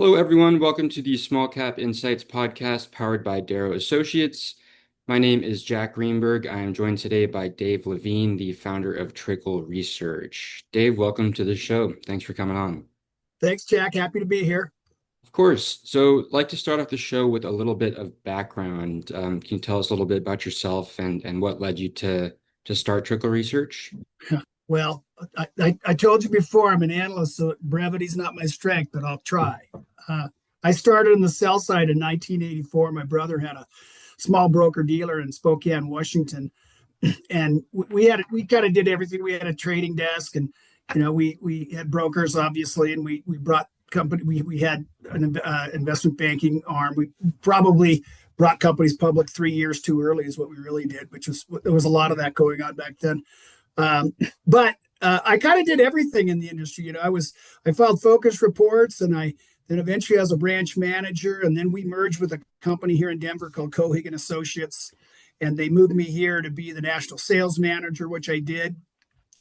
Hello, everyone. Welcome to the Small Cap Insights podcast powered by Darrow Associates. My name is Jack Greenberg. I am joined today by Dave Lavigne, the founder of Trickle Research. Dave, welcome to the show. Thanks for coming on. Thanks, Jack. Happy to be here. Of course. So, I'd like to start off the show with a little bit of background. Can you tell us a little bit about yourself and what led you to start Trickle Research? Well, I told you before, I'm an analyst, so brevity's not my strength, but I'll try. I started in the sell side in 1984. My brother had a small broker dealer in Spokane, Washington, and we kind of did everything. We had a trading desk, and we had brokers obviously, and we brought company. We had an investment banking arm. We probably brought companies public 3 years too early, is what we really did, which was there was a lot of that going on back then. But I kind of did everything in the industry. I filed focus reports, and then eventually as a branch manager, and then we merged with a company here in Denver called Darrow Associates, and they moved me here to be the national sales manager, which I did,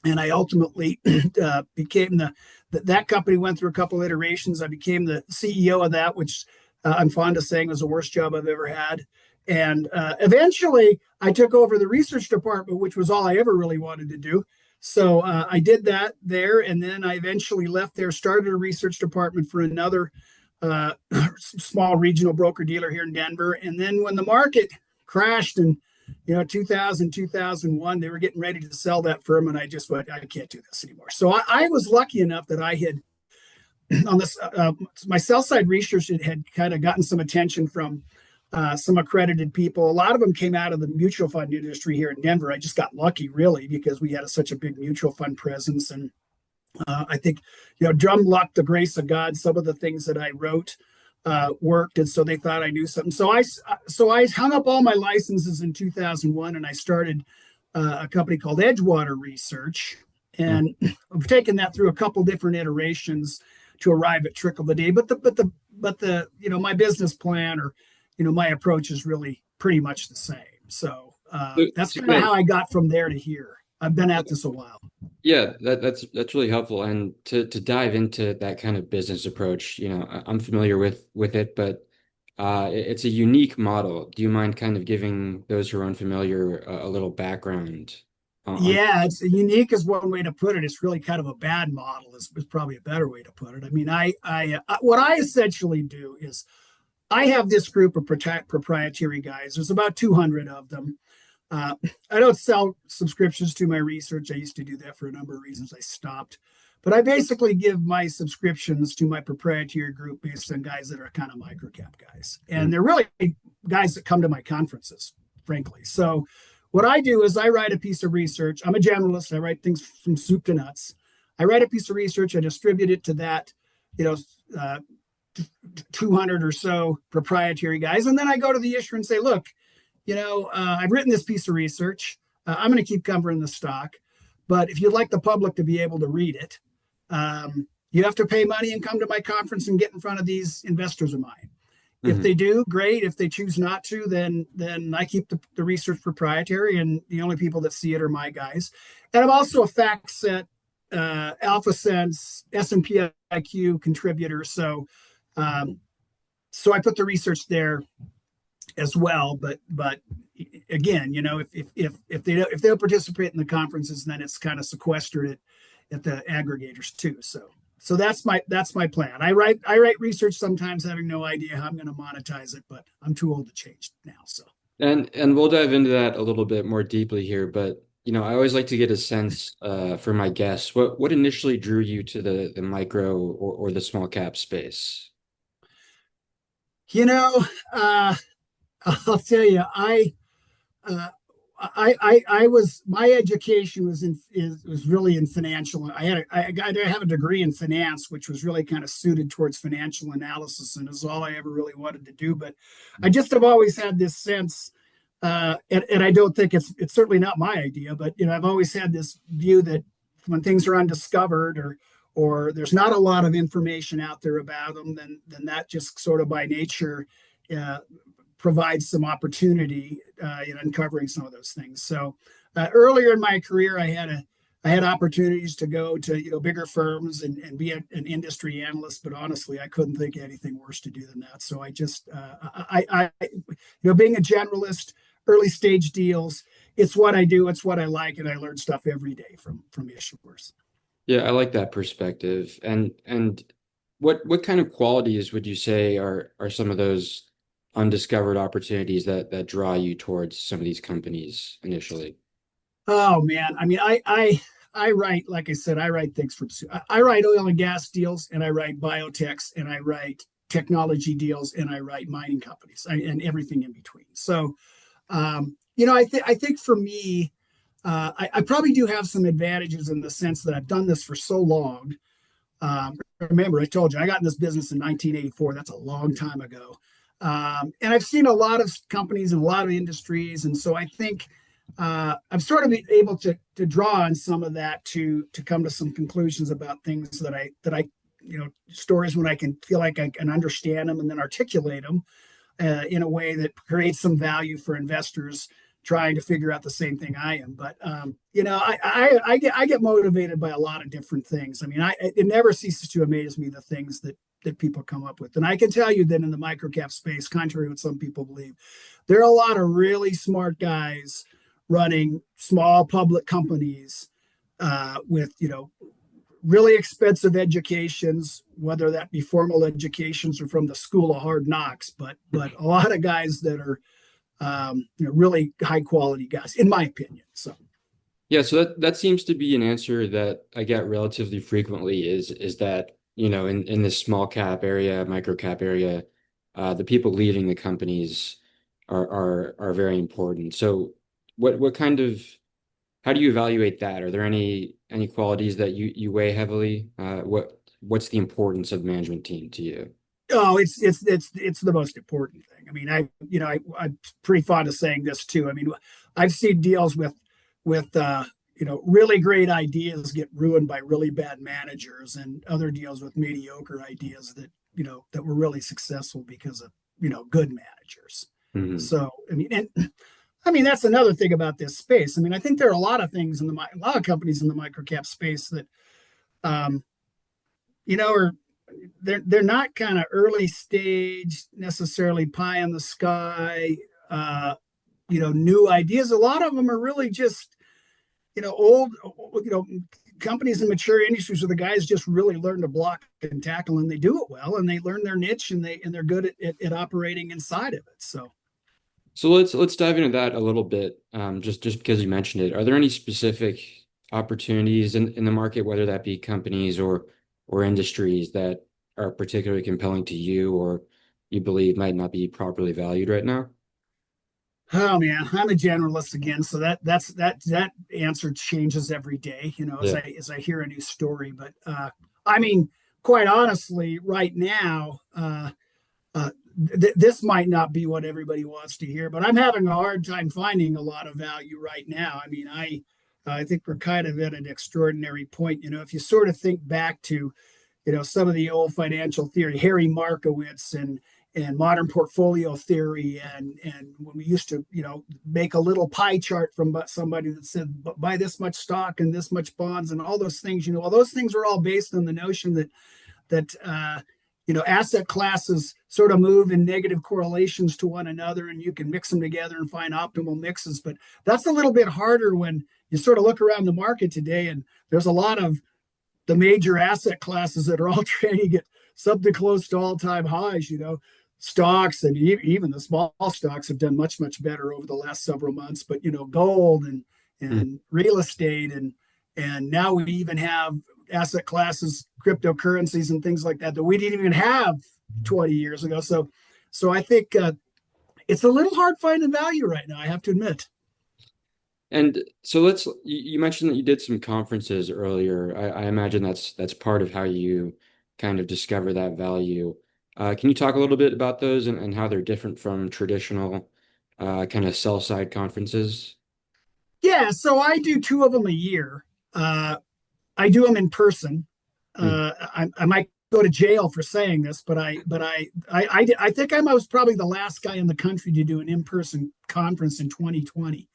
and I ultimately became that company went through a couple iterations. I became the CEO of that, which I'm fond of saying was the worst job I've ever had. And eventually, I took over the research department, which was all I ever really wanted to do. So I did that there, and then I eventually left there, started a research department for another small regional broker dealer here in Denver. And then when the market crashed in 2000, 2001, they were getting ready to sell that firm, and I just went, I can't do this anymore. So I was lucky enough that I had on this my sell side research had kind of gotten some attention from some accredited people. A lot of them came out of the mutual fund industry here in Denver. I just got lucky, really, because we had such a big mutual fund presence. And I think, drum luck, the grace of God, some of the things that I wrote worked. And so they thought I knew something. So I hung up all my licenses in 2001, and I started a company called Edgewater Research. And I've taken that through a couple different iterations to arrive at Trickle today. But my business plan or my approach is really pretty much the same. So that's kind of how I got from there to here. I've been at this a while. Yeah, that's really helpful. And to dive into that kind of business approach, I'm familiar with it, but it's a unique model. Do you mind kind of giving those who are unfamiliar a little background Yeah, it's unique is one way to put it. It's really kind of a bad model is probably a better way to put it. I mean, what I essentially do is I have this group of proprietary guys. There's about 200 of them. I don't sell subscriptions to my research. I used to do that for a number of reasons. I stopped. But I basically give my subscriptions to my proprietary group based on guys that are kind of microcap guys. And they're really guys that come to my conferences, frankly. So what I do is I write a piece of research. I'm a generalist. I write things from soup to nuts. I write a piece of research. I distribute it to that, 200 or so proprietary guys. And then I go to the issuer and say, look, I've written this piece of research. I'm going to keep covering the stock. But if you'd like the public to be able to read it, you have to pay money and come to my conference and get in front of these investors of mine. If they do, great. If they choose not to, then I keep the research proprietary, and the only people that see it are my guys. And I'm also a FactSet, AlphaSense, S&P IQ contributor. So I put the research there as well. But again, if they don't participate in the conferences, then it's kind of sequestered at the aggregators too. So that's my plan. I write research sometimes having no idea how I'm going to monetize it, but I'm too old to change now. So and we'll dive into that a little bit more deeply here, but I always like to get a sense for my guests. What initially drew you to the micro or the small cap space? I'll tell you, I was my education was really in financial. I have a degree in finance, which was really kind of suited towards financial analysis, and is all I ever really wanted to do. But I just have always had this sense, and I don't think it's certainly not my idea, but I've always had this view that when things are undiscovered or there's not a lot of information out there about them, then that just sort of by nature provides some opportunity in uncovering some of those things. So earlier in my career, I had I had opportunities to go to bigger firms and be an industry analyst, but honestly, I couldn't think of anything worse to do than that. So I just being a generalist, early stage deals, it's what I do, it's what I like, and I learn stuff every day from issuers. Yeah, I like that perspective. And what kind of qualities would you say are some of those undiscovered opportunities that draw you towards some of these companies initially? Oh man, I mean, I write, like I said, I write things from I write oil and gas deals, and I write biotechs, and I write technology deals, and I write mining companies, and everything in between. So, I think for me, I probably do have some advantages in the sense that I've done this for so long. Remember, I told you I got in this business in 1984. That's a long time ago. And I've seen a lot of companies and a lot of industries. And so I think I'm sort of able to draw on some of that to come to some conclusions about things that I stories when I can feel like I can understand them and then articulate them in a way that creates some value for investors trying to figure out the same thing I am. But I get motivated by a lot of different things. I mean, it never ceases to amaze me the things that people come up with. And I can tell you that in the microcap space, contrary to what some people believe, there are a lot of really smart guys running small public companies with really expensive educations, whether that be formal educations or from the school of hard knocks. But a lot of guys that are really high quality guys, in my opinion. So Yeah, so that seems to be an answer that I get relatively frequently is that, in this small cap area, micro cap area, the people leading the companies are very important. So what kind of how do you evaluate that? Are there any qualities that you weigh heavily? What's the importance of management team to you? oh, it's the most important thing. I mean, I'm pretty fond of saying this too. I mean, I've seen deals with really great ideas get ruined by really bad managers, and other deals with mediocre ideas that were really successful because of good managers. Hmm. So I mean that's another thing about this space. I mean, I think there are a lot of things a lot of companies in the microcap space that um, are they're not kind of early stage necessarily pie in the sky new ideas. A lot of them are really just old companies in mature industries where the guys just really learn to block and tackle, and they do it well, and they learn their niche, and they're good at operating inside of it. So So let's dive into that a little bit. Just because you mentioned it, are there any specific opportunities in the market, whether that be companies or industries that are particularly compelling to you or you believe might not be properly valued right now? oh man, I'm a generalist again, so that answer changes every day, as Yeah. I hear a new story. But I mean, quite honestly, right now, this might not be what everybody wants to hear, but I'm having a hard time finding a lot of value right now. I mean, I think we're kind of at an extraordinary point. If you sort of think back to some of the old financial theory, Harry Markowitz and modern portfolio theory, and when we used to make a little pie chart from somebody that said buy this much stock and this much bonds and all those things. All those things are all based on the notion that asset classes sort of move in negative correlations to one another, and you can mix them together and find optimal mixes. But that's a little bit harder when you sort of look around the market today, and there's a lot of the major asset classes that are all trading at something close to all-time highs. Stocks and even the small stocks have done much better over the last several months. But gold Mm. and real estate and now we even have asset classes, cryptocurrencies, and things like that we didn't even have 20 years ago. So I think it's a little hard finding value right now, I have to admit. And so you mentioned that you did some conferences earlier. I imagine that's part of how you kind of discover that value. Can you talk a little bit about those and how they're different from traditional kind of sell side conferences? Yeah, so I do two of them a year. I do them in person. Mm. I might go to jail for saying this, but I think I was probably the last guy in the country to do an in-person conference in 2020.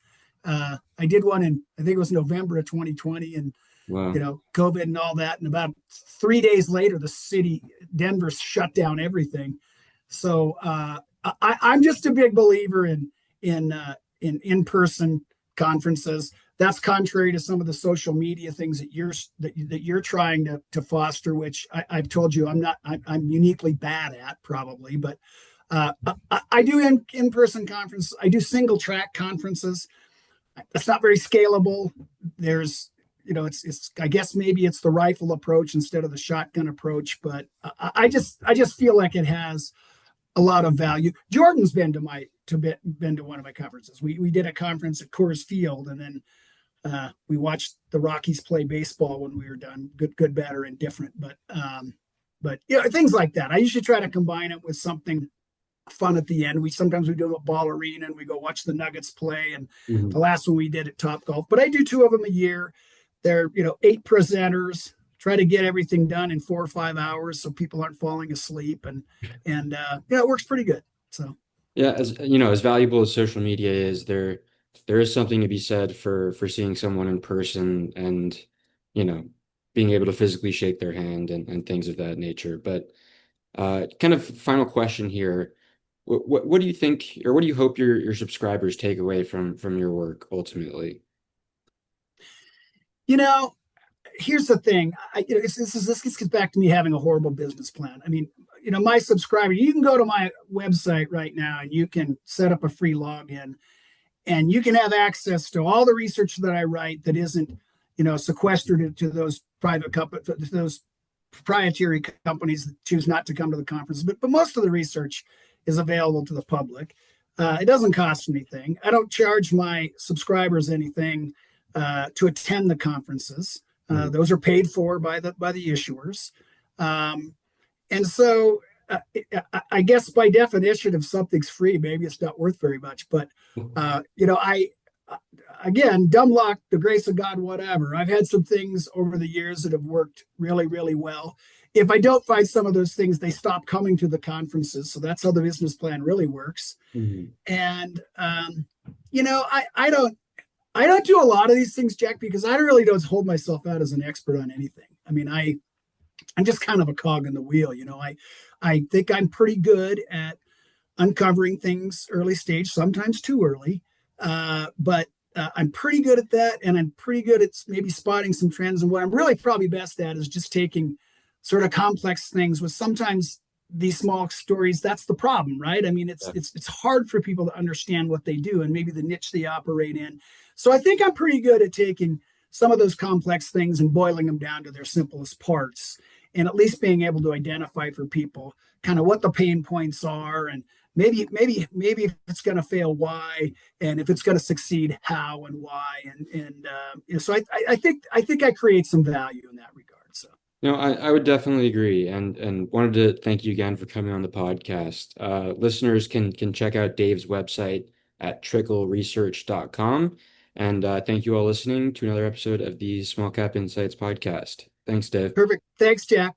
I did one in, I think it was November of 2020, and Wow. COVID and all that. And about 3 days later, the city, Denver, shut down everything. So I'm just a big believer in person conferences. That's contrary to some of the social media things that you're trying to foster, which I've told you I'm uniquely bad at probably, but I do in person conferences. I do single track conferences. It's not very scalable. There's it's I guess maybe it's the rifle approach instead of the shotgun approach, but I just feel like it has a lot of value. Jordan's been to one of my conferences. We did a conference at Coors Field, and then we watched the Rockies play baseball when we were done. Good, bad, or indifferent. But things like that. I usually try to combine it with something fun at the end. We do a ball arena and we go watch the Nuggets play. And the Mhm. last one we did at Top Golf. But I do two of them a year. They're 8 presenters. Try to get everything done in 4 or 5 hours so people aren't falling asleep, and it works pretty good. So Yeah, as you know, as valuable as social media is, there is something to be said for seeing someone in person and, you know, being able to physically shake their hand and things of that nature. But kind of final question here. What do you think, or what do you hope your subscribers take away from your work ultimately? you know, here's the thing. This gets back to me having a horrible business plan. I mean, my subscriber, you can go to my website right now and you can set up a free login, and you can have access to all the research that I write that isn't, sequestered to those those proprietary companies that choose not to come to the conference. But most of the research is available to the public. It doesn't cost anything. I don't charge my subscribers anything to attend the conferences. Mhm. Those are paid for by the issuers, and so I guess by definition, if something's free, maybe it's not worth very much. But I again, dumb luck, the grace of God, whatever. I've had some things over the years that have worked really, really well. If I don't find some of those things, they stop coming to the conferences. So that's how the business plan really works. Mhm. And I don't do a lot of these things, Jack, because I really don't hold myself out as an expert on anything. I mean, I'm just kind of a cog in the wheel. I think I'm pretty good at uncovering things early stage, sometimes too early. But I'm pretty good at that, and I'm pretty good at maybe spotting some trends. And what I'm really probably best at is just taking sort of complex things with sometimes these small stories. That's the problem, right? I mean, it's Yeah. it's it's hard for people to understand what they do and maybe the niche they operate in. So I think I'm pretty good at taking some of those complex things and boiling them down to their simplest parts, and at least being able to identify for people kind of what the pain points are, and maybe if it's going to fail, why, and if it's going to succeed, how and why, and so I think I create some value in that regard. So No, I would definitely agree, and wanted to thank you again for coming on the podcast. Listeners can check out Dave's website at trickleresearch.com. And thank you all listening to another episode of the Small Cap Insights podcast. Thanks, Dave. perfect. Thanks, Jack.